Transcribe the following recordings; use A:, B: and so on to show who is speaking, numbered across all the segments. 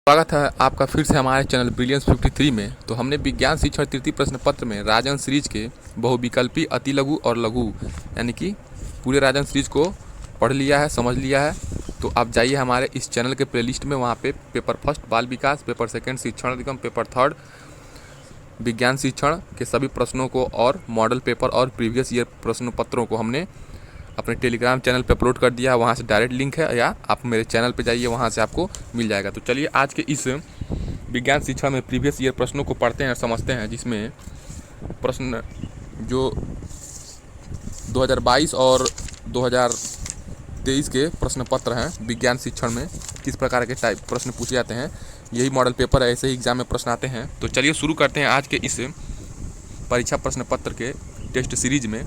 A: स्वागत है आपका फिर से हमारे चैनल ब्रिलियंस 53 में। तो हमने विज्ञान शिक्षण तृतीय प्रश्न पत्र में राजन सीरीज के बहुविकल्पी अति लघु और लघु यानी कि पूरे राजन सीरीज को पढ़ लिया है, समझ लिया है। तो आप जाइए हमारे इस चैनल के प्लेलिस्ट में, वहाँ पे पेपर फर्स्ट बाल विकास, पेपर सेकंड शिक्षण अधिगम, पेपर थर्ड विज्ञान शिक्षण के सभी प्रश्नों को और मॉडल पेपर और प्रीवियस ईयर प्रश्न पत्रों को हमने अपने टेलीग्राम चैनल पे अपलोड कर दिया है। वहाँ से डायरेक्ट लिंक है, या आप मेरे चैनल पे जाइए, वहाँ से आपको मिल जाएगा। तो चलिए आज के इस विज्ञान शिक्षा में प्रीवियस ईयर प्रश्नों को पढ़ते हैं और समझते हैं, जिसमें प्रश्न जो 2022 और 2023 के प्रश्न पत्र हैं विज्ञान शिक्षण में किस प्रकार के टाइप प्रश्न पूछे जाते हैं, यही मॉडल पेपर है, ऐसे ही एग्जाम में प्रश्न आते हैं। तो चलिए शुरू करते हैं आज के इस परीक्षा प्रश्न पत्र के टेस्ट सीरीज में।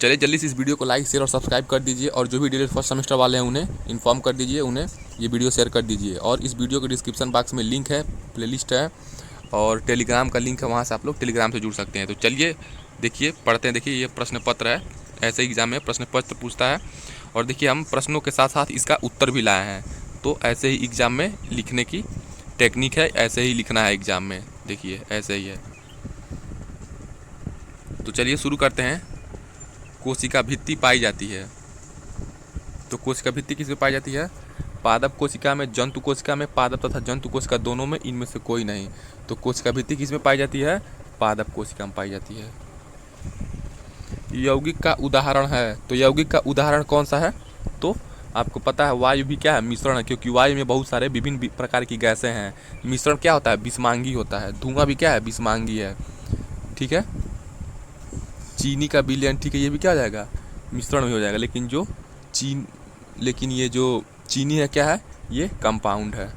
A: चलिए जल्दी से इस वीडियो को लाइक, शेयर और सब्सक्राइब कर दीजिए, और जो भी डीएलएड फर्स्ट सेमेस्टर वाले हैं उन्हें इन्फॉर्म कर दीजिए, उन्हें ये वीडियो शेयर कर दीजिए। और इस वीडियो के डिस्क्रिप्शन बॉक्स में लिंक है, प्लेलिस्ट है और टेलीग्राम का लिंक है, वहाँ से आप लोग टेलीग्राम से जुड़ सकते हैं। तो चलिए देखिए, पढ़ते हैं। देखिए ये प्रश्न पत्र है, ऐसे एग्जाम में प्रश्न पत्र पूछता है, और देखिए हम प्रश्नों के साथ साथ इसका उत्तर भी लाए हैं। तो ऐसे ही एग्जाम में लिखने की टेक्निक है, ऐसे ही लिखना है एग्जाम में। देखिए ऐसे ही है। तो चलिए शुरू करते हैं। कोशिका भित्ति पाई जाती है। तो कोशिका भित्ति किसमें पाई जाती है? पादप कोशिका में, जंतु कोशिका में, पादप तथा जंतु कोशिका दोनों में, इनमें से कोई नहीं। तो कोशिका भित्ति किसमें पाई जाती है? पादप कोशिका में पाई जाती है। यौगिक का उदाहरण है। तो यौगिक का उदाहरण कौन सा है? तो आपको पता है वायु भी क्या है? मिश्रण है, क्योंकि वायु में बहुत सारे विभिन्न प्रकार की गैसें हैं। मिश्रण क्या होता है? विषमांगी होता है। धुआं भी क्या है? विषमांगी है। ठीक है। चीनी का विलयन, ठीक है, ये भी क्या हो जाएगा? मिश्रण में हो जाएगा। लेकिन ये जो चीनी है क्या है? ये कंपाउंड है,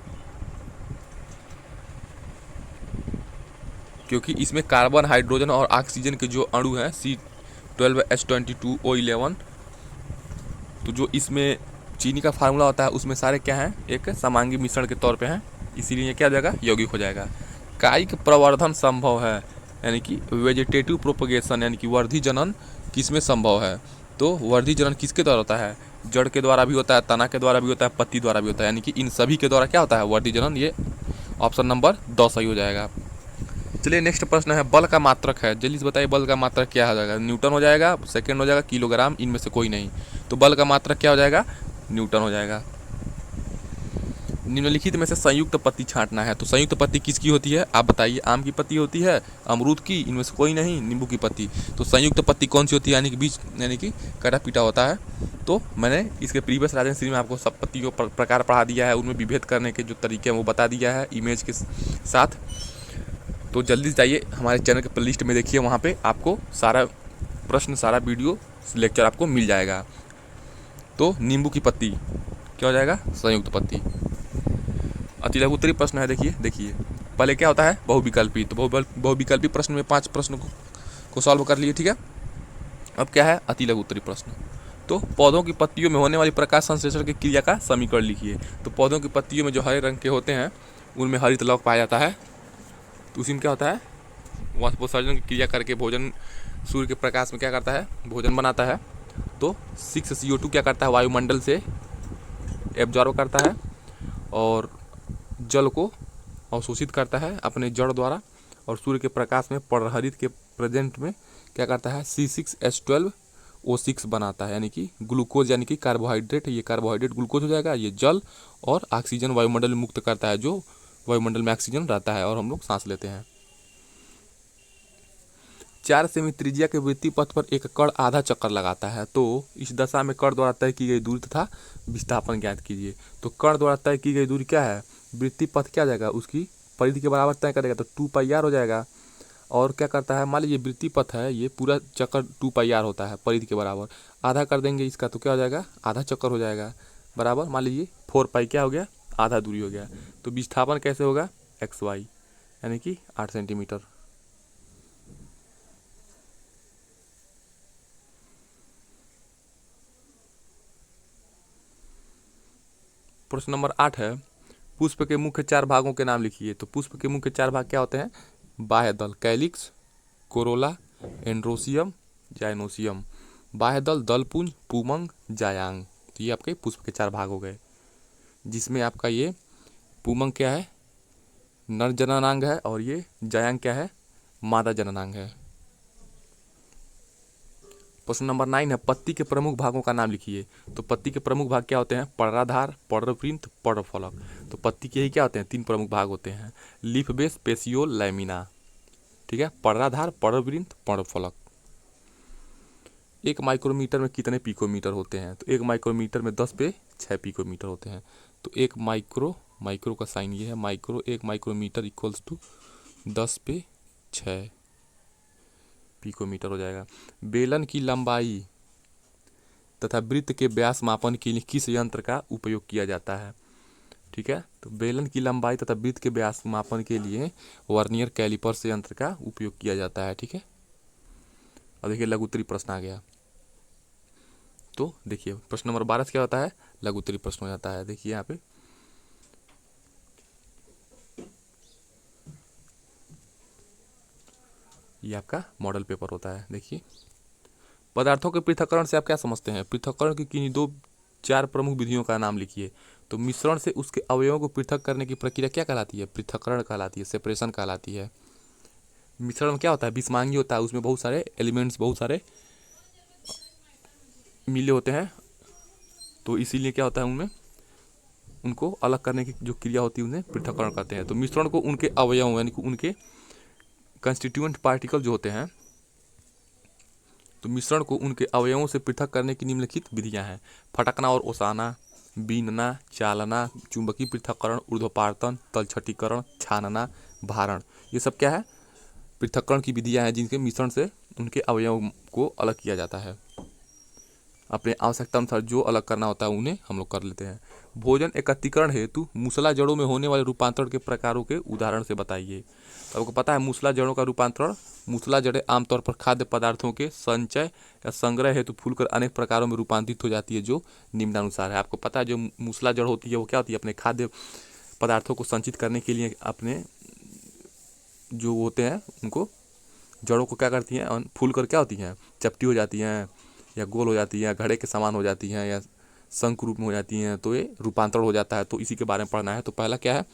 A: क्योंकि इसमें कार्बन, हाइड्रोजन और ऑक्सीजन के जो अणु हैं C12H22O11, तो जो इसमें चीनी का फार्मूला होता है उसमें सारे क्या हैं? एक समांगी मिश्रण के तौर पे हैं, इसीलिए क्या हो जाएगा? यौगिक हो जाएगा। कायिक प्रवर्धन संभव है, यानी कि वेजिटेटिव प्रोपगेशन, यानी कि वर्धी जनन किसमें संभव है? तो वर्धी जनन किसके द्वारा होता है? जड़ के द्वारा भी होता है, तना के द्वारा भी होता है, पत्ती द्वारा भी होता है, यानी कि इन सभी के द्वारा क्या होता है? वर्धी जनन। ये ऑप्शन नंबर 2 सही हो जाएगा। चलिए नेक्स्ट प्रश्न है, बल का मात्रक है। जल्दी से बताइए बल का मात्रक क्या हो जाएगा? न्यूटन हो जाएगा, सेकेंड हो जाएगा, किलोग्राम, इनमें से कोई नहीं। तो बल का मात्रक क्या हो जाएगा? न्यूटन हो जाएगा। निम्नलिखित में से संयुक्त पत्ती छांटना है। तो संयुक्त पत्ती किसकी होती है? आप बताइए। आम की पत्ती होती है, अमरूद की, इनमें से कोई नहीं, नींबू की पत्ती। तो संयुक्त पत्ती कौन सी होती है? यानी कि बीच, यानी कि कटा पीटा होता है। तो मैंने इसके प्रीवियस राजन सीरीज में आपको सब पत्तियों प्रकार पढ़ा दिया है, उनमें विभेद करने के जो तरीके हैं वो बता दिया है इमेज के साथ। तो जल्दी से जाइए हमारे चैनल के प्लेलिस्ट में, देखिए वहाँ पे आपको सारा प्रश्न, सारा वीडियो लेक्चर आपको मिल जाएगा। तो नींबू की पत्ती क्या हो जाएगा? संयुक्त पत्ती। अति लघु उत्तरीय प्रश्न है। देखिए पहले क्या होता है? बहुविकल्पी। तो बहुविकल्पी प्रश्न में 5 प्रश्न को सॉल्व कर लिए, ठीक है। अब क्या है? अति लघु उत्तरीय प्रश्न। तो पौधों की पत्तियों में होने वाली प्रकाश संश्लेषण की क्रिया का समीकरण लिखिए। तो पौधों की पत्तियों में जो हरे रंग के होते हैं उनमें हरित लौक पाया जाता है। तो उसी में क्या होता है? वाष्पोत्सर्जन की क्रिया करके भोजन, सूर्य के प्रकाश में क्या करता है? भोजन बनाता है। तो 6CO2 क्या करता है? वायुमंडल से एब्जॉर्ब करता है और जल को अवशोषित करता है अपने जड़ द्वारा, और सूर्य के प्रकाश में पराहरित के प्रेजेंट में क्या करता है? C6H12O6 बनाता है, यानी कि ग्लूकोज, यानी कि कार्बोहाइड्रेट। ये कार्बोहाइड्रेट ग्लूकोज हो जाएगा। ये जल और ऑक्सीजन वायुमंडल में मुक्त करता है, जो वायुमंडल में ऑक्सीजन रहता है और हम लोग सांस लेते हैं। 4 सेमी त्रिज्या के वृत्तीय पथ पर एक कण आधा चक्कर लगाता है। तो इस दशा में कण द्वारा तय की गई दूरी तथा विस्थापन ज्ञात कीजिए। तो कण द्वारा तय की गई दूरी क्या है? वृत्तीय पथ क्या जाएगा? उसकी परिधि के बराबर तय करेगा, तो 2πr हो जाएगा। और क्या करता है? मान लीजिए वृत्तीय पथ है, ये पूरा चक्कर 2πr होता है, परिधि के बराबर आधा कर देंगे इसका, तो क्या हो जाएगा? आधा चक्कर हो जाएगा, बराबर मान लीजिए 4π क्या हो गया? आधा दूरी हो गया। तो विस्थापन कैसे होगा? xy, यानी कि 8 सेंटीमीटर। प्रश्न नंबर 8 है, पुष्प के मुख्य 4 भागों के नाम लिखिए। तो पुष्प के मुख्य 4 भाग क्या होते हैं? बाह्य दल, कैलिक्स, कोरोला, एंड्रोसियम, जाइनोसियम। बाह्य दल, दलपुंज, पुमंग, जायांग। तो ये आपके पुष्प के 4 भाग हो गए, जिसमें आपका ये पुमंग क्या है, नर जननांग है, और ये जायांग क्या है, मादा जननांग है। प्रश्न नंबर 9 है, पत्ती के प्रमुख भागों का नाम लिखिए। तो पत्ती के प्रमुख भाग क्या होते हैं, पर्णाधार, पर्णवृंत, पर्णफलक। तो पत्ती के ही क्या होते हैं, 3 प्रमुख भाग होते हैं, लीफ बेस, पेसियोल, लैमिना। ठीक है, पर्णाधार, पर्णवृंत, पर्णफलक। 1 माइक्रोमीटर में कितने पिकोमीटर होते हैं, तो 1 माइक्रोमीटर में 10 पे 6 पिकोमीटर होते हैं। तो 1 माइक्रो का साइन ये है, माइक्रो, 1 माइक्रोमीटर इक्वल्स टू 10 पे 6 पिकोमीटर हो जाएगा। बेलन की लंबाई तथा वृत्त के व्यास मापन के लिए किस यंत्र का उपयोग किया जाता है। ठीक है, तो बेलन की लंबाई तथा वृत्त के व्यास मापन के लिए वर्नियर कैलिपर से यंत्र का उपयोग किया जाता है। ठीक है, और देखिए लघुत्तरी प्रश्न आ गया। तो देखिए प्रश्न नंबर 12 क्या होता है, लघुत्तरी प्रश्न हो जाता है। देखिए यहाँ पे ये आपका मॉडल पेपर होता है। देखिए, पदार्थों के पृथक्करण से आप क्या समझते हैं, पृथक्करण की किन्हीं 2-4 प्रमुख विधियों का नाम लिखिए। तो मिश्रण से उसके अवयवों को पृथक करने की प्रक्रिया क्या कहलाती है, पृथक्करण कहलाती है, सेपरेशन कहलाती है। मिश्रण में क्या होता है, विषमांगी होता है, उसमें बहुत सारे एलिमेंट्स, बहुत सारे मिले होते हैं, तो इसीलिए क्या होता है, उनमें उनको अलग करने की जो क्रिया होती है उन्हें पृथक्करण कहते हैं। तो मिश्रण को उनके अवयव यानी कि उनके कंस्टिट्यूएंट पार्टिकल जो होते हैं, तो मिश्रण को उनके अवयवों से पृथक करने की निम्नलिखित विधियां हैं, फटकना और ओसाना, बीनना, चालना, चुंबकीय पृथक्करण, ऊर्ध्वपातन, तलछटीकरण, छानना, भारण। ये सब क्या है, पृथक्करण की विधियां हैं जिनके मिश्रण से उनके अवयवों को अलग किया जाता है। अपने आवश्यकता अनुसार जो अलग करना होता है उन्हें हम लोग कर लेते हैं। भोजन एकत्रीकरण हेतु मूसला जड़ों में होने वाले रूपांतरण के प्रकारों के उदाहरण से बताइए। तो आपको पता है मूसला जड़ों का रूपांतरण, मूसला जड़ें आमतौर पर खाद्य पदार्थों के संचय या संग्रह हेतु फूलकर अनेक प्रकारों में रूपांतरित हो जाती है, जो निम्नानुसार है। आपको पता है जो मूसला जड़ होती है वो क्या होती है, अपने खाद्य पदार्थों को संचित करने के लिए अपने जो होते हैं उनको जड़ों को क्या करती हैं, फूल कर क्या होती हैं, चपटी हो जाती हैं, या गोल हो जाती हैं, घड़े के समान हो जाती हैं, या शंकु रूप में हो जाती हैं, तो ये रूपांतरण हो जाता है। तो इसी के बारे में पढ़ना है। तो पहला क्या है,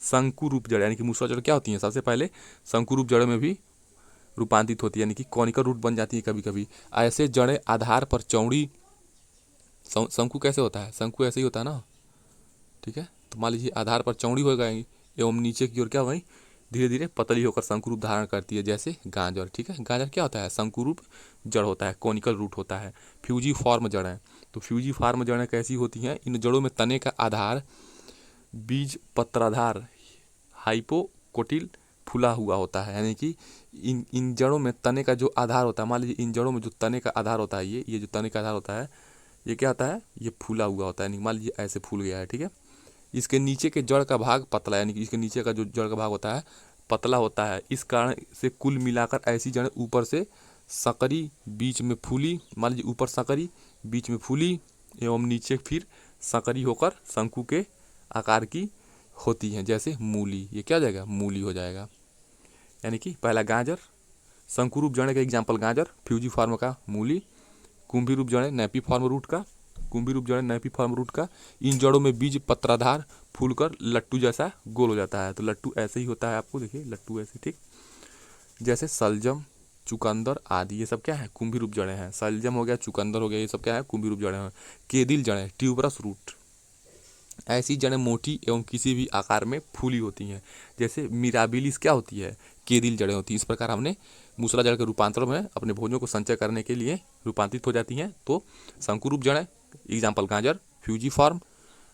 A: शंकु रूप जड़, यानी कि मूसला जड़ क्या होती हैं, सबसे पहले शंकु रूप जड़ में भी रूपांतरित होती है, यानी कि कॉनिकल रूट बन जाती है कभी कभी। ऐसे जड़ें आधार पर चौड़ी, शंकु कैसे होता है, शंकु ऐसे ही होता है ना। ठीक है, तो मान लीजिए आधार पर चौड़ी हो गई एवं नीचे की ओर क्या हुई, धीरे धीरे पतली होकर शंकु रूप धारण करती है, जैसे गाजर। ठीक है, गाजर क्या होता है, शंकु रूप जड़ होता है, कॉनिकल रूट होता है। फ्यूजी फॉर्म जड़ें, तो फ्यूजी फॉर्म जड़ें कैसी होती हैं, इन जड़ों में तने का आधार बीज पत्राधार हाइपोकोटिल फूला हुआ होता है, यानी कि इन जड़ों में तने का जो आधार होता है, मान लीजिए इन जड़ों में जो तने का आधार होता है, ये जो तने का आधार होता है ये क्या होता है, ये फूला हुआ होता है, मान लीजिए ऐसे फूल गया है। ठीक है, इसके नीचे के जड़ का भाग पतला, यानी कि इसके नीचे का जो जड़ का भाग होता है पतला होता है। इस कारण से कुल मिलाकर ऐसी जड़ें ऊपर से सकरी, बीच में फूली, मान लीजिए ऊपर सकरी, बीच में फूली एवं नीचे फिर सकरी होकर शंकु के आकार की होती हैं, जैसे मूली। ये क्या हो जाएगा, मूली हो जाएगा। यानी कि पहला गाजर, शंकु रूप जड़ का एग्जाम्पल गाजर, फ्यूजी फॉर्म का मूली, कुंभी रूप जड़ नैपी फॉर्म रूट का, कुंभी रूप जड़ नैपी फॉर्म रूट का। इन जड़ों में बीज पत्राधार फूलकर लट्टू जैसा गोल हो जाता है। तो लट्टू ऐसे ही होता है, आपको देखिए लट्टू ऐसे, ठीक, जैसे सलजम, चुकंदर आदि, ये सब क्या है, कुंभी रूप जड़ें हैं। सलजम हो गया, चुकंदर हो गया, ये सब क्या है, कुंभी रूप जड़ें हैं। केदिल जड़ें, ट्यूबरस रूट, ऐसी जड़ें मोटी एवं किसी भी आकार में फूली होती हैं, जैसे मिराबिलिस क्या होती है, केदिल जड़ें होती हैं। इस प्रकार हमने मूसला जड़ के रूपांतरण में अपने भोजनों को संचय करने के लिए रूपांतरित हो जाती हैं। तो शंकुरूप जड़ें एग्जाम्पल गाजर, फ्यूजी फॉर्म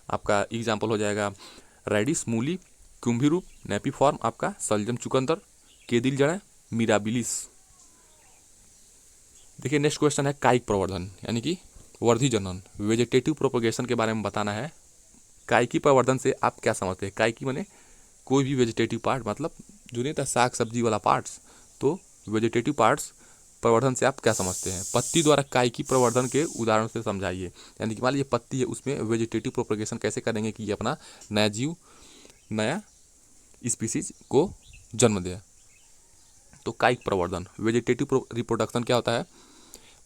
A: आपका एग्जाम्पल हो जाएगा रेडिस मूली, कुंभी रूप नैपी फॉर्म आपका सलजम चुकंदर, केदिल जड़ें मिराबिलिस। देखिए नेक्स्ट क्वेश्चन है कायिक प्रवर्धन यानी कि वर्धी जनन, वेजिटेटिव प्रोपगेशन के बारे में बताना है। कायिकी प्रवर्धन से आप क्या समझते हैं, कायिकी माने कोई भी वेजिटेटिव पार्ट, मतलब जो नहीं था साग सब्जी वाला पार्ट्स, तो वेजिटेटिव पार्ट्स प्रवर्धन से आप क्या समझते हैं। पत्ती द्वारा कायिकी प्रवर्धन के उदाहरण से समझाइए, यानी कि मान लीजिए पत्ती है, उसमें वेजिटेटिव प्रोपगेशन कैसे करेंगे कि ये अपना नया जीव, नया स्पीसीज को जन्म दे। तो कायिक प्रवर्धन, वेजिटेटिव रिप्रोडक्शन क्या होता है,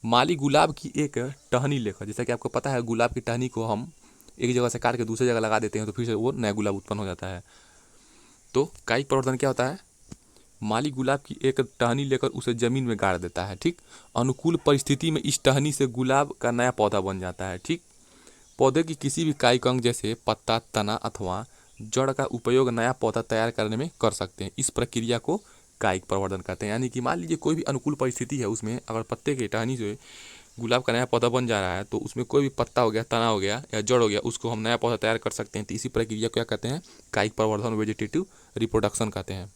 A: माली गुलाब की एक टहनी लेकर, जैसा कि आपको पता है गुलाब की टहनी को हम एक जगह से काट के दूसरी जगह लगा देते हैं तो फिर से वो नया गुलाब उत्पन्न हो जाता है। तो कायिक प्रवर्धन क्या होता है, माली गुलाब की एक टहनी लेकर उसे जमीन में गाड़ देता है। ठीक, अनुकूल परिस्थिति में इस टहनी से गुलाब का नया पौधा बन जाता है। ठीक, पौधे की किसी भी कायिक अंग जैसे पत्ता, तना अथवा जड़ का उपयोग नया पौधा तैयार करने में कर सकते हैं। इस प्रक्रिया को कायिक प्रवर्धन कहते हैं। यानी कि मान लीजिए कोई भी अनुकूल परिस्थिति है, उसमें अगर पत्ते की टहनी से गुलाब का नया पौधा बन जा रहा है तो उसमें कोई भी पत्ता हो गया, तना हो गया या जड़ हो गया, उसको हम नया पौधा तैयार कर सकते हैं। तो इसी प्रक्रिया को क्या कहते हैं, कायिक प्रवर्धन, वेजिटेटिव रिप्रोडक्शन कहते हैं।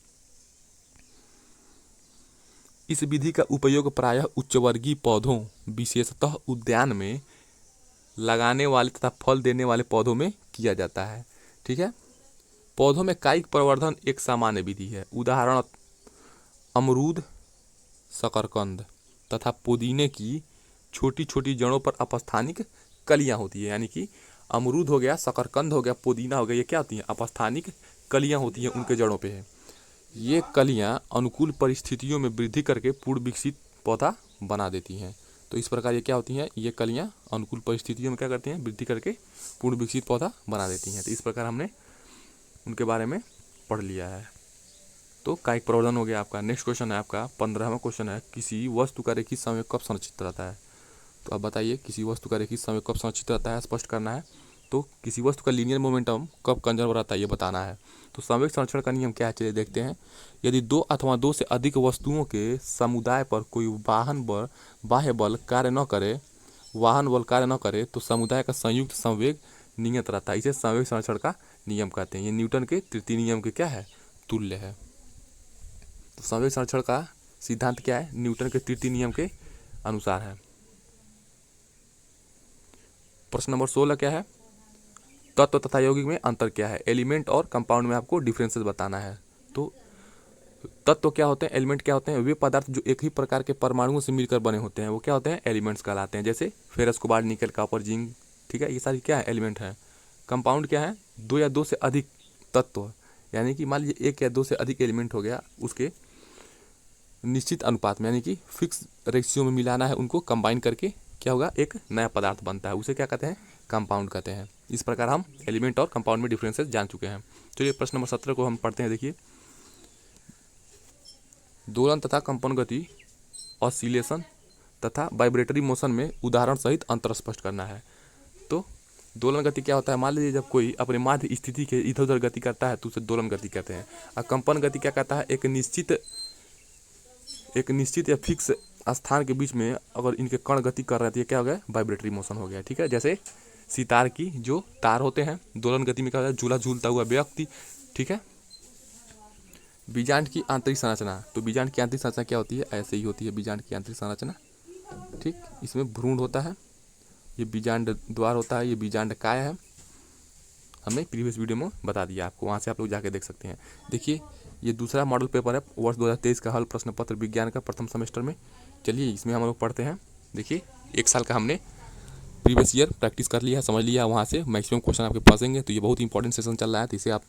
A: इस विधि का उपयोग प्रायः उच्चवर्गीय पौधों, विशेषतः उद्यान में लगाने वाले तथा फल देने वाले पौधों में किया जाता है। ठीक है, पौधों में कायिक प्रवर्धन एक सामान्य विधि है। उदाहरण अमरूद, शकरकंद तथा पुदीने की छोटी छोटी जड़ों पर अपस्थानिक कलियां होती है। यानी कि अमरूद हो गया, शकरकंद हो गया, पुदीना हो गया, ये क्या होती हैं, अपस्थानिक कलियां होती हैं, उनके जड़ों पे है। ये कलियां अनुकूल परिस्थितियों में वृद्धि करके पूर्ण विकसित पौधा बना देती हैं। तो इस प्रकार ये क्या होती हैं, ये कलियां अनुकूल परिस्थितियों में क्या करती हैं, वृद्धि करके पूर्ण विकसित पौधा बना देती हैं। तो इस प्रकार हमने उनके बारे में पढ़ लिया है। तो कायिक प्रवर्धन हो गया आपका। नेक्स्ट क्वेश्चन है आपका 15वां क्वेश्चन है, किसी वस्तु का रेखीय संवेग कब संरक्षित रहता है। तो आप बताइए, किसी वस्तु का रेखीय संवेग कब संरक्षित रहता है, स्पष्ट करना है। तो किसी वस्तु का लीनियर मोमेंटम कब कंजर्व रहता है, ये बताना है। तो संवेग संरक्षण का नियम क्या है, चलिए देखते हैं। यदि दो अथवा दो से अधिक वस्तुओं के समुदाय पर कोई बाह्य बल कार्य न करे तो समुदाय का संयुक्त संवेग नियत रहता है। इसे संवेग संरक्षण का नियम कहते हैं। ये न्यूटन के तृतीय नियम के क्या है, तुल्य है। तो संवेग संरक्षण का सिद्धांत क्या है, न्यूटन के तृतीय नियम के अनुसार है। प्रश्न नंबर 16 क्या है, तत्व तथा यौगिक में अंतर क्या है। एलिमेंट और कंपाउंड में आपको डिफरेंसेस बताना है। तो तत्व क्या होते हैं, एलिमेंट क्या होते हैं, वे पदार्थ जो एक ही प्रकार के परमाणुओं से मिलकर बने होते हैं वो क्या होते हैं, एलिमेंट्स कहलाते हैं। जैसे फेरस, कोबाल्ट, निकल, कॉपर, जिंक। ठीक है, ये सारी क्या है, एलिमेंट है। कंपाउंड क्या है, दो या दो से अधिक तत्व, यानी कि मान लीजिए एक या दो से अधिक एलिमेंट हो गया, उसके निश्चित अनुपात में यानी कि फिक्स रेशियो में मिलाना है, उनको कंबाइन करके क्या होगा, एक नया पदार्थ बनता है, उसे क्या कहते हैं, कंपाउंड कहते हैं। इस प्रकार हम एलिमेंट और कंपाउंड में डिफरेंसेस जान चुके हैं। चलिए प्रश्न नंबर 17 को हम पढ़ते हैं। देखिए, दोलन तथा कंपन गति, ऑसिलेशन तथा वाइब्रेटरी मोशन में उदाहरण सहित अंतर स्पष्ट करना है। तो दोलन गति क्या होता है, मान लीजिए जब कोई अपने माध्य स्थिति के इधर उधर गति करता है तो उसे दोलन गति कहते हैं। और कंपन गति क्या कहता है, एक निश्चित या फिक्स स्थान के बीच में अगर इनके कण गति कर रहे हैं तो ये क्या हो गया, वाइब्रेटरी मोशन हो गया। ठीक है, जैसे सितार की जो तार होते हैं, दोलन गति में क्या होता है, झूला झूलता हुआ व्यक्ति। ठीक है, बीजांड की आंतरिक संरचना, तो बीजांड की आंतरिक संरचना क्या होती है, ऐसे ही होती है बीजांड की आंतरिक संरचना। ठीक, इसमें भ्रूण होता है, ये बीजांड द्वार होता है, ये बीजांड काय है। हमने प्रीवियस वीडियो में बता दिया आपको, वहाँ से आप लोग जाके देख सकते हैं। देखिए, ये दूसरा मॉडल पेपर है वर्ष 2023 का, हल प्रश्न पत्र विज्ञान का, प्रथम सेमेस्टर में। चलिए इसमें हम लोग पढ़ते हैं। देखिए, एक साल का हमने प्रीवियस ईयर प्रैक्टिस कर लिया है, समझ लिया, वहाँ से मैक्सिमम क्वेश्चन आपके फंसेंगे। तो ये बहुत इंपॉर्टेंट सेशन चल रहा है, तो इसे आप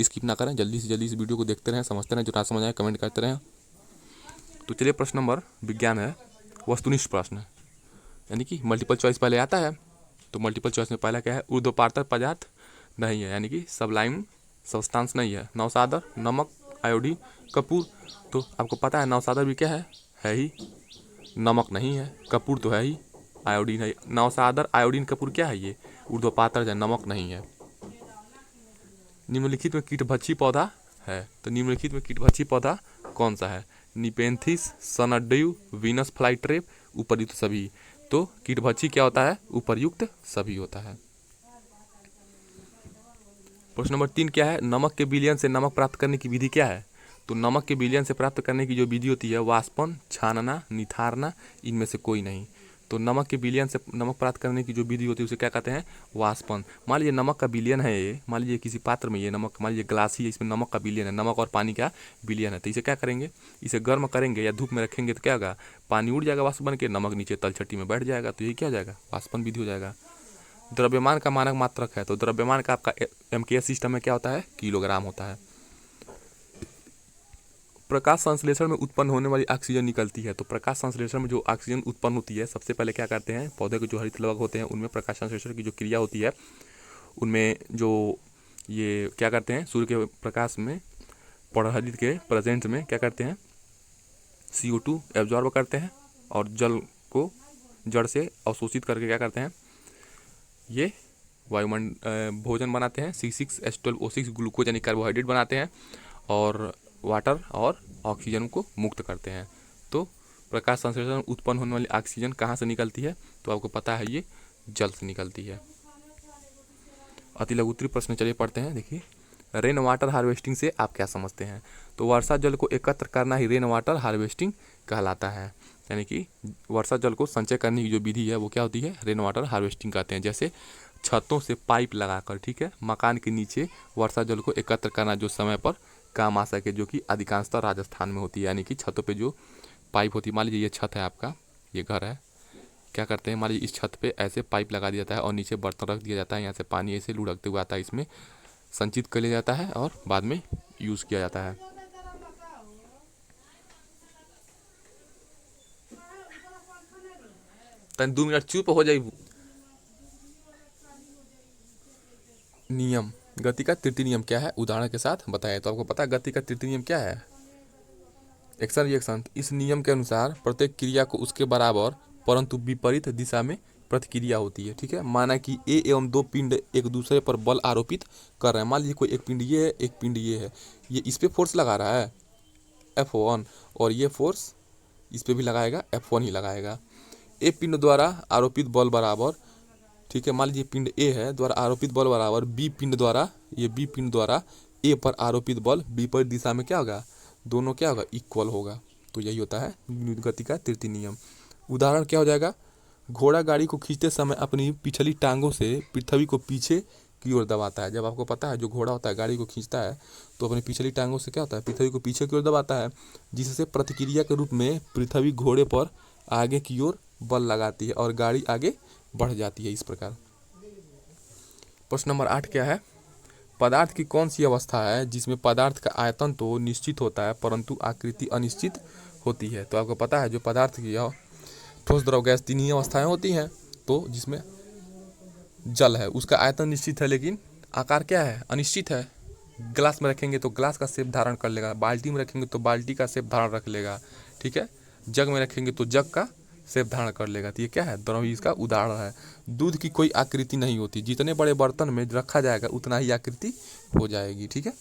A: स्किप ना करें, जल्दी से जल्दी इस वीडियो को देखते रहें, समझते रहें, जो ना समझ आए कमेंट करते रहें। तो चलिए प्रश्न नंबर विज्ञान है, वस्तुनिष्ठ प्रश्न, यानी कि मल्टीपल चॉइस पहले आता है। तो मल्टीपल चॉइस में पहला क्या है, ऊर्ध्वपातर पदार्थ नहीं है, यानी कि सबलाइम सब्सटेंस नहीं है। नौसादर, नमक, आयोडीन, कपूर। तो आपको पता है नौसादर भी क्या है ही, नमक नहीं है, कपूर तो है ही, आयोडीन है। नौसादर, आयोडीन, कपूर क्या है, ये ऊर्ध्वपातर है, नमक नहीं है। निम्नलिखित में कीटभक्षी पौधा है, तो निम्नलिखित में कीटभक्षी पौधा कौन सा है, निपेंथिस, सनड्यू, वीनस फ्लाईट्रेप, उपर्युक्त सभी। तो कीटभक्षी क्या होता है, उपर्युक्त सभी होता है। प्रश्न नंबर 3 क्या है, नमक के विलयन से नमक प्राप्त करने की विधि क्या है। तो नमक के विलयन से प्राप्त करने की जो विधि होती है, वाष्पन, छानना, निथारना, इनमें से कोई नहीं। तो नमक के विलयन से नमक प्राप्त करने की जो विधि होती है उसे क्या कहते हैं, वाष्पन। मान लीजिए नमक का विलयन है, ये मान लीजिए किसी पात्र में ये नमक, मान लीजिए ग्लास ही है, इसमें नमक का विलयन है, नमक और पानी का विलयन है। तो इसे क्या करेंगे, इसे गर्म करेंगे या धूप में रखेंगे तो क्या होगा, पानी उड़ जाएगा वाष्प बन के, नमक नीचे तलछटी में बैठ जाएगा, तो ये क्या हो जाएगा, वाष्पन विधि हो जाएगा। द्रव्यमान का मानक मात्रक है, तो द्रव्यमान का आपका MKS सिस्टम में क्या होता है, किलोग्राम होता है। प्रकाश संश्लेषण में उत्पन्न होने वाली ऑक्सीजन निकलती है। तो प्रकाश संश्लेषण में जो ऑक्सीजन उत्पन्न होती है, सबसे पहले क्या करते हैं, पौधे के जो हरित लवक होते हैं उनमें प्रकाश संश्लेषण की जो क्रिया होती है, उनमें जो ये क्या करते हैं, सूर्य के प्रकाश में पराहरित के प्रेजेंट में क्या करते हैं, CO2 एब्जॉर्ब करते हैं और जल को जड़ से अवशोषित करके क्या करते हैं, ये भोजन बनाते हैं, C6H12O6 ग्लूकोज यानी कार्बोहाइड्रेट बनाते हैं और वाटर और ऑक्सीजन को मुक्त करते हैं। तो प्रकाश संश्लेषण में उत्पन्न होने वाली ऑक्सीजन कहाँ से निकलती है, तो आपको पता है ये जल से निकलती है। अति लघु उत्तरीय प्रश्न चलिए पढ़ते हैं। देखिए, रेन वाटर हार्वेस्टिंग से आप क्या समझते हैं। तो वर्षा जल को एकत्र करना ही रेन वाटर हार्वेस्टिंग कहलाता है। यानी कि वर्षा जल को संचय करने की जो विधि है वो क्या होती है, रेन वाटर हार्वेस्टिंग कहते हैं। जैसे छतों से पाइप लगाकर, ठीक है, मकान के नीचे वर्षा जल को एकत्र करना जो समय पर काम आ सके, जो कि अधिकांशतः राजस्थान में होती है। यानी कि छतों पे जो पाइप होती है, मान लीजिए ये छत है आपका, ये घर है, क्या करते हैं, मान लीजिए इस छत पे ऐसे पाइप लगा दिया जाता है और नीचे बर्तन रख दिया जाता है, यहाँ से पानी ऐसे लुढ़कते हुए आता है, इसमें संचित कर लिया जाता है और बाद में यूज़ किया जाता है। तन 2 मिनट चुप हो जाइए। नियम, गति का तृतीय नियम क्या है, उदाहरण के साथ बताएं। तो आपको पता है गति का तृतीय नियम क्या है, एक्शन रिएक्शन। इस नियम के अनुसार प्रत्येक क्रिया को उसके बराबर परंतु विपरीत दिशा में प्रतिक्रिया होती है। ठीक है, माना कि ए एवं दो पिंड एक दूसरे पर बल आरोपित कर रहे हैं। मान लीजिए कोई एक पिंड ये है, एक पिंड ये है, ये इस पे फोर्स लगा रहा है F1 और ये फोर्स इस पे भी लगाएगा, F1 ही लगाएगा। ए पिंड द्वारा आरोपित बल बराबर, ठीक है, मान लीजिए पिंड ए है द्वारा आरोपित बल बराबर बी पिंड द्वारा, ये बी पिंड द्वारा ए पर आरोपित बल विपरीत दिशा में क्या होगा, दोनों क्या होगा, इक्वल होगा। तो यही होता है गति का तृतीय नियम। उदाहरण क्या हो जाएगा, घोड़ा गाड़ी को खींचते समय अपनी पिछली टांगों से पृथ्वी को पीछे की ओर दबाता है। जब आपको पता है जो घोड़ा होता है गाड़ी को खींचता है तो अपनी पिछली टांगों से क्या होता है, पृथ्वी को पीछे की ओर दबाता है, जिससे प्रतिक्रिया के रूप में पृथ्वी घोड़े पर आगे की ओर बल लगाती है और गाड़ी आगे बढ़ जाती है। इस प्रकार प्रश्न नंबर 8 क्या है, पदार्थ की कौन सी अवस्था है जिसमें पदार्थ का आयतन तो निश्चित होता है परंतु आकृति अनिश्चित होती है। तो आपको पता है जो पदार्थ की ठोस द्रव गैस तीन ही अवस्थाएं होती हैं। तो जिसमें जल है उसका आयतन निश्चित है लेकिन आकार क्या है, अनिश्चित है। ग्लास में रखेंगे तो ग्लास का शेप धारण कर लेगा, बाल्टी में रखेंगे तो बाल्टी का शेप धारण रख लेगा, ठीक है, जग में रखेंगे तो जग का शेप धारण कर लेगा। तो ये क्या है, द्रव इसका उदाहरण है। दूध की कोई आकृति नहीं होती, जितने बड़े बर्तन में रखा जाएगा उतना ही आकृति हो जाएगी। ठीक है,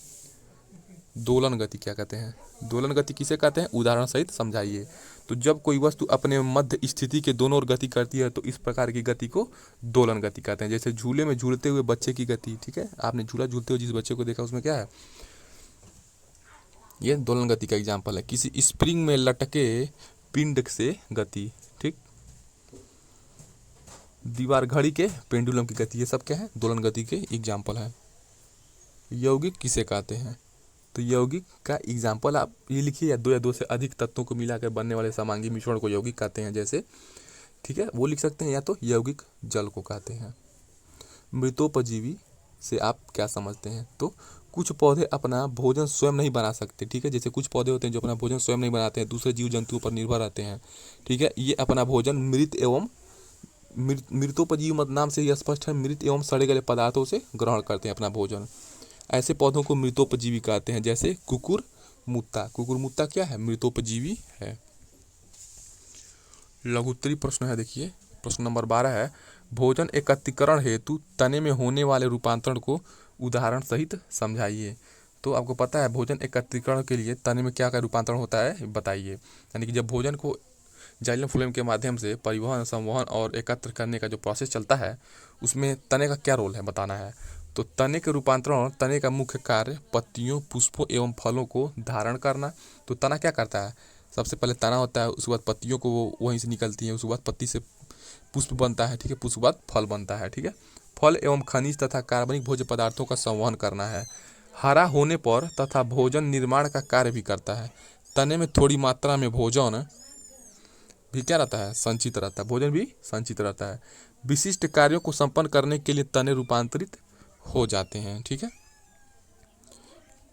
A: दोलन गति क्या कहते हैं, दोलन गति किसे कहते हैं, उदाहरण सहित समझाइए। तो जब कोई वस्तु अपने मध्य स्थिति के दोनों ओर गति करती है तो इस प्रकार की गति को दोलन गति कहते हैं। जैसे झूले में झूलते हुए बच्चे की गति, ठीक है, आपने झूला झूलते हुए जिस बच्चे को देखा उसमें क्या है, ये दोलन गति का एग्जाम्पल है। किसी स्प्रिंग में लटके पिंड से गति, ठीक, दीवार घड़ी के पेंडुलम की गति, ये सब क्या है, दोलन गति के एग्जाम्पल है। यौगिक किसे कहते हैं, तो यौगिक का एग्जाम्पल आप ये लिखिए, या दो से अधिक तत्वों को मिलाकर बनने वाले समांगी मिश्रण को यौगिक कहते हैं। जैसे, ठीक है, वो लिख सकते हैं, या तो यौगिक जल को कहते हैं। मृतोपजीवी से आप क्या समझते हैं, तो कुछ पौधे अपना भोजन स्वयं नहीं बना सकते। ठीक है, जैसे कुछ पौधे होते हैं जो अपना भोजन स्वयं नहीं बनाते हैं, दूसरे जीव जंतुओं पर निर्भर रहते हैं। ठीक है, ये अपना भोजन मृत एवं मृतोपजीवी मत नाम से यह स्पष्ट है, मृत एवं सड़े गले पदार्थों से ग्रहण करते हैं अपना भोजन। ऐसे पौधों को मृतोपजीवी कहते हैं। जैसे कुकुरमुत्ता, कुकुरमुत्ता क्या है, मृतोपजीवी है। लघुत्तरी प्रश्न है, देखिए प्रश्न नंबर 12 है, भोजन एकत्रीकरण हेतु तने में होने वाले रूपांतरण को उदाहरण सहित समझाइए। तो आपको पता है भोजन एकत्रीकरण के लिए तने में क्या क्या रूपांतरण होता है बताइए। यानी कि जब भोजन को जाइलम फ्लोएम के माध्यम से परिवहन, संवहन और एकत्र करने का जो प्रोसेस चलता है उसमें तने का क्या रोल है बताना है। तो तने के रूपांतरण, तने का मुख्य कार्य पत्तियों, पुष्पों एवं फलों को धारण करना। तो तना क्या करता है, सबसे पहले तना होता है, उसके बाद पत्तियों को वो वहीं से निकलती हैं, उसके बाद पत्ती से पुष्प बनता है, ठीक है, पुष्प के बाद फल बनता है। ठीक है, फल एवं खनिज तथा कार्बनिक भोज्य पदार्थों का संवहन करना है। हरा होने पर तथा भोजन निर्माण का कार्य भी करता है। तने में थोड़ी मात्रा में भोजन भी क्या रहता है, संचित रहता है, भोजन भी संचित रहता है। विशिष्ट कार्यों को संपन्न करने के लिए तने रूपांतरित हो जाते हैं। ठीक है,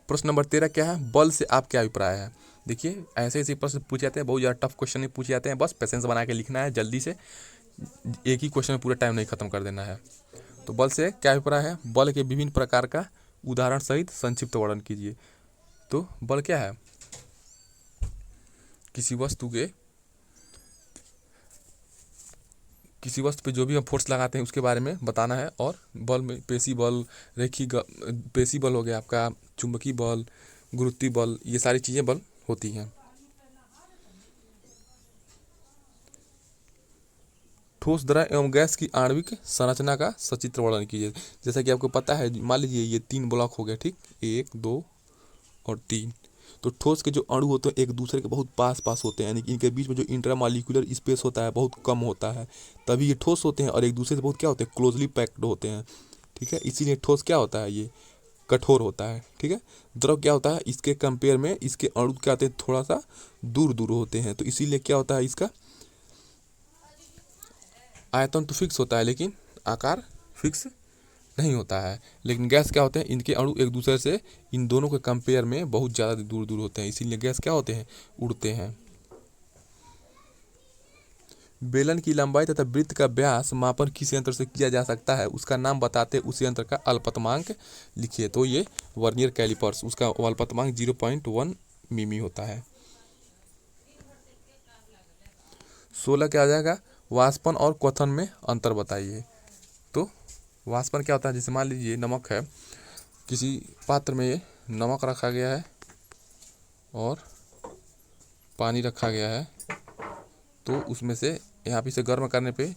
A: प्रश्न नंबर 13 क्या है, बल से आप क्या अभिप्राय है। देखिए ऐसे ऐसे प्रश्न पूछे जाते हैं, बहुत ज़्यादा टफ क्वेश्चन नहीं पूछे जाते हैं, बस पेशेंस बना के लिखना है जल्दी से, एक ही क्वेश्चन में पूरा टाइम नहीं खत्म कर देना है। तो बल से क्या अभिप्राय है? बल के विभिन्न प्रकार का उदाहरण सहित संक्षिप्त वर्णन कीजिए। तो बल क्या है? किसी वस्तु पे जो भी हम फोर्स लगाते हैं उसके बारे में बताना है। और बल में पेशी बल, पेशी बल हो गया आपका, चुंबकीय बल, गुरुत्वीय बल, ये सारी चीज़ें बल होती हैं। ठोस, द्रव एवं गैस की आणविक संरचना का सचित्र वर्णन कीजिए। जैसा कि आपको पता है, मान लीजिए ये 3 ब्लॉक हो गए, ठीक, 1 2 और 3। तो ठोस के जो अणु होते हैं एक दूसरे के बहुत पास पास होते हैं, यानी कि इनके बीच में जो इंट्रामॉलिक्यूलर स्पेस होता है बहुत कम होता है, तभी ये ठोस होते हैं। और एक दूसरे से बहुत क्या होते हैं, क्लोजली पैक्ड होते हैं, ठीक है। इसीलिए ठोस क्या होता है, ये कठोर होता है, ठीक है। द्रव क्या होता है, इसके कंपेयर में इसके अणु क्या होते हैं, थोड़ा सा दूर दूर होते हैं, तो इसीलिए क्या होता है, इसका आयतन तो फिक्स होता है लेकिन आकार फिक्स नहीं होता है। लेकिन गैस क्या होते हैं, इनके अणु एक दूसरे से इन दोनों के कंपेयर में बहुत ज़्यादा दूर दूर होते हैं, इसीलिए गैस क्या होते हैं, उड़ते हैं। बेलन की लंबाई तथा वृत्त का व्यास मापन किस यंत्र से किया जा सकता है, उसका नाम बताते उस यंत्र का अल्पतमांक लिखिए। तो ये वर्नियर कैलिपर्स, उसका अल्पतमांक 0.1 मिमी होता है। 16 क्या आ जाएगा, वाष्पन और क्वथन में अंतर बताइए। तो वाष्पन क्या होता है, जैसे मान लीजिए नमक है, किसी पात्र में ये नमक रखा गया है और पानी रखा गया है, तो उसमें से यहाँ पे इसे गर्म करने पे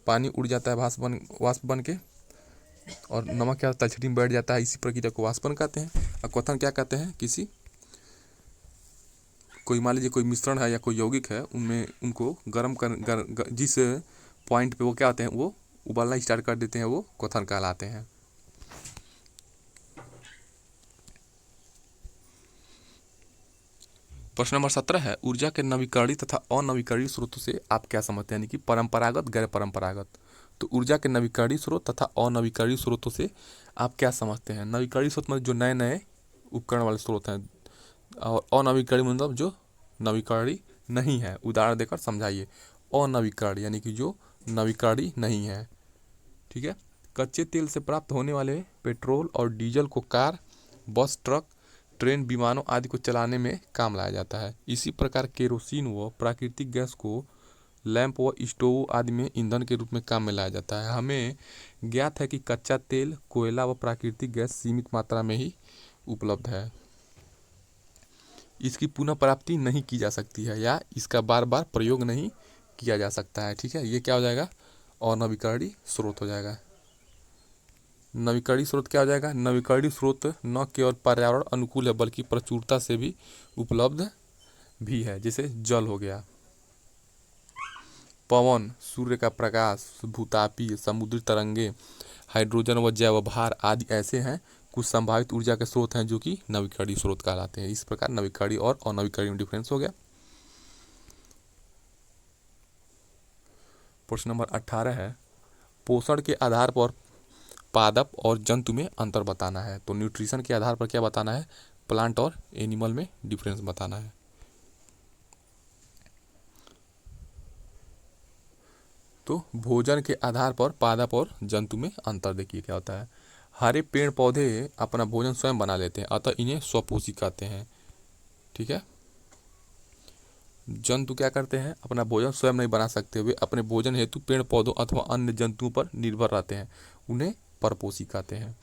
A: पानी उड़ जाता है वाष्प बन के, और नमक क्या तलछटी में बैठ जाता है। इसी प्रक्रिया को वाष्पन कहते हैं। और क्वथन क्या कहते हैं, कोई मान लीजिए कोई मिश्रण है या कोई यौगिक है, उनमें उनको गर्म जिस पॉइंट पे वो क्या होते हैं, वो उबलना स्टार्ट कर देते हैं, वो क्वथन कहलाते हैं। प्रश्न नंबर 17 है, ऊर्जा के नवीकरणीय तथा अनवीकरणीय स्रोतों से आप क्या समझते हैं, यानी कि परंपरागत गैर परंपरागत। तो ऊर्जा के नवीकरणीय स्रोत तथा अनवीकरणीय स्रोतों से आप क्या समझते हैं? नवीकरणीय स्रोत मतलब जो नए नए उपकरण वाले स्रोत हैं, और अनवीकरणीय मतलब जो नवीकरणीय नहीं है। उदाहरण देकर समझाइए। अनवीकरणीय यानी कि जो नवीकरणीय नहीं है, ठीक है। कच्चे तेल से प्राप्त होने वाले पेट्रोल और डीजल को कार, बस, ट्रक, ट्रेन, विमानों आदि को चलाने में काम लाया जाता है। इसी प्रकार केरोसिन व प्राकृतिक गैस को लैंप व स्टोव आदि में ईंधन के रूप में काम में लाया जाता है। हमें ज्ञात है कि कच्चा तेल, कोयला व प्राकृतिक गैस सीमित मात्रा में ही उपलब्ध है, इसकी पुनः प्राप्ति नहीं की जा सकती है या इसका बार बार प्रयोग नहीं किया जा सकता है, ठीक है। ये क्या हो जाएगा, अनवीकरणीय स्रोत हो जाएगा। नवीकरणीय स्रोत क्या हो जाएगा, नवीकरणीय स्रोत न केवल पर्यावरण अनुकूल है बल्कि प्रचुरता से भी उपलब्ध भी है। जैसे जल हो गया, पवन, सूर्य का प्रकाश, भूतापीय, समुद्री तरंगे, हाइड्रोजन व जैव भार आदि ऐसे हैं कुछ संभावित ऊर्जा के स्रोत हैं जो कि नवीकरणीय स्रोत कहलाते हैं। इस प्रकार नवीकरणीय और अनवीकरणीय में डिफरेंस हो गया। प्रश्न नंबर 18 है, पोषण के आधार पर पादप और जंतु में अंतर बताना है। तो न्यूट्रिशन के आधार पर क्या बताना है, प्लांट और एनिमल में डिफरेंस बताना है। तो भोजन के आधार पर पादप और जंतु में अंतर देखिए क्या होता है। हरे पेड़ पौधे अपना भोजन स्वयं बना लेते हैं, अतः इन्हें स्वपोषी कहते हैं, ठीक है। जंतु क्या करते हैं, अपना भोजन स्वयं नहीं बना सकते, वे अपने भोजन हेतु पेड़ पौधों अथवा अन्य जंतुओं पर निर्भर रहते हैं, उन्हें परपोषी कहते हैं।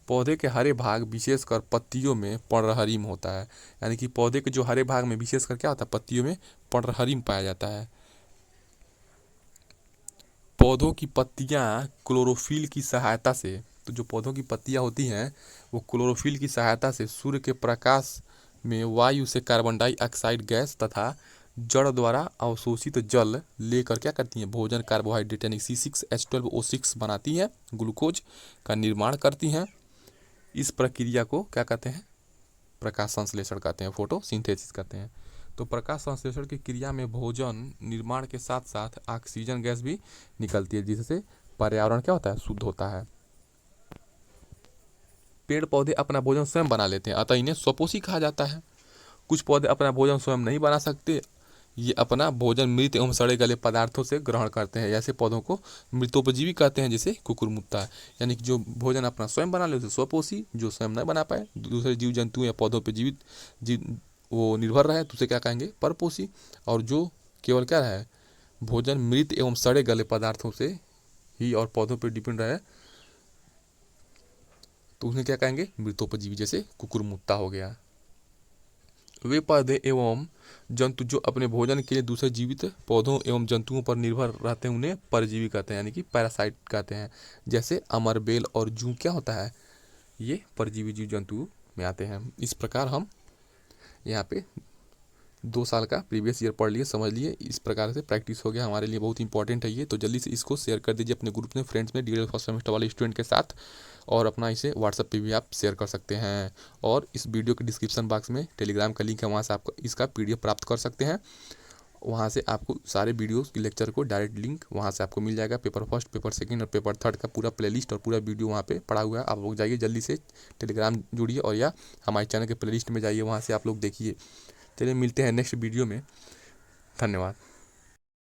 A: पौधे के हरे भाग विशेषकर पत्तियों में पर्णहरिम होता है, यानी कि पौधे के जो हरे भाग में विशेषकर क्या होता है, पत्तियों में पर्णहरिम पाया जाता है। पौधों की पत्तियां क्लोरोफिल की सहायता से, तो जो पौधों की पत्तियां होती हैं वो क्लोरोफिल की सहायता से सूर्य के प्रकाश में वायु से कार्बन डाइऑक्साइड गैस तथा जड़ द्वारा अवशोषित जल लेकर क्या करती हैं, भोजन, कार्बोहाइड्रेट यानी C6H12O6 बनाती हैं, ग्लूकोज का निर्माण करती हैं। इस प्रक्रिया को क्या कहते हैं, प्रकाश संश्लेषण कहते हैं, फोटोसिंथेसिस कहते हैं। तो प्रकाश संश्लेषण की क्रिया में भोजन निर्माण के साथ साथ ऑक्सीजन गैस भी निकलती है, जिससे पर्यावरण क्या होता है, शुद्ध होता है। पेड़ पौधे अपना भोजन स्वयं बना लेते हैं, अतः इन्हें स्वपोषी कहा जाता है। कुछ पौधे अपना भोजन स्वयं नहीं बना सकते, ये अपना भोजन मृत एवं सड़े गले पदार्थों से ग्रहण करते हैं। ऐसे पौधों को मृतोपजीवी कहते हैं, जैसे कुकुरमुत्ता। यानी कि जो भोजन अपना स्वयं बना ले उसे स्वपोषी, जो स्वयं न बना पाए दूसरे जीव जंतु या पौधों पर जीवित जीव वो निर्भर रहे तो उसे क्या कहेंगे, परपोषी। और जो केवल क्या रहे, भोजन मृत एवं सड़े गले पदार्थों से ही और पौधों पर डिपेंड रहे तो उन्हें क्या कहेंगे, मृतोपजीवी, जैसे कुकुरमुत्ता हो गया। वे पौधे एवं जंतु जो अपने भोजन के लिए दूसरे जीवित पौधों एवं जंतुओं पर निर्भर रहते हैं उन्हें परजीवी कहते हैं, यानी कि पैरासाइट कहते हैं। जैसे अमर, बेल और जूं क्या होता है, ये परजीवी जीव जंतु में आते हैं। इस प्रकार हम यहाँ पे 2 साल का प्रीवियस ईयर पढ़ लिए, समझ लिए, इस प्रकार से प्रैक्टिस हो गया, हमारे लिए बहुत इंपॉर्टेंट है ये। तो जल्दी से इसको शेयर कर दीजिए अपने ग्रुप में, फ्रेंड्स में, DL फर्स्ट सेमेस्टर वाले स्टूडेंट के साथ। और अपना इसे व्हाट्सएप पे भी आप शेयर कर सकते हैं। और इस वीडियो के डिस्क्रिप्शन बॉक्स में टेलीग्राम का लिंक है, वहाँ से आप इसका PDF प्राप्त कर सकते हैं। वहाँ से आपको सारे वीडियोस की लेक्चर को डायरेक्ट लिंक वहाँ से आपको मिल जाएगा। पेपर फर्स्ट, पेपर सेकंड और पेपर थर्ड का पूरा प्लेलिस्ट और पूरा वीडियो वहाँ पे पड़ा हुआ है। आप लोग जाइए जल्दी से, टेलीग्राम जुड़िए और या हमारे चैनल के प्लेलिस्ट में जाइए, वहाँ से आप लोग देखिए। चलिए मिलते हैं नेक्स्ट वीडियो में, धन्यवाद।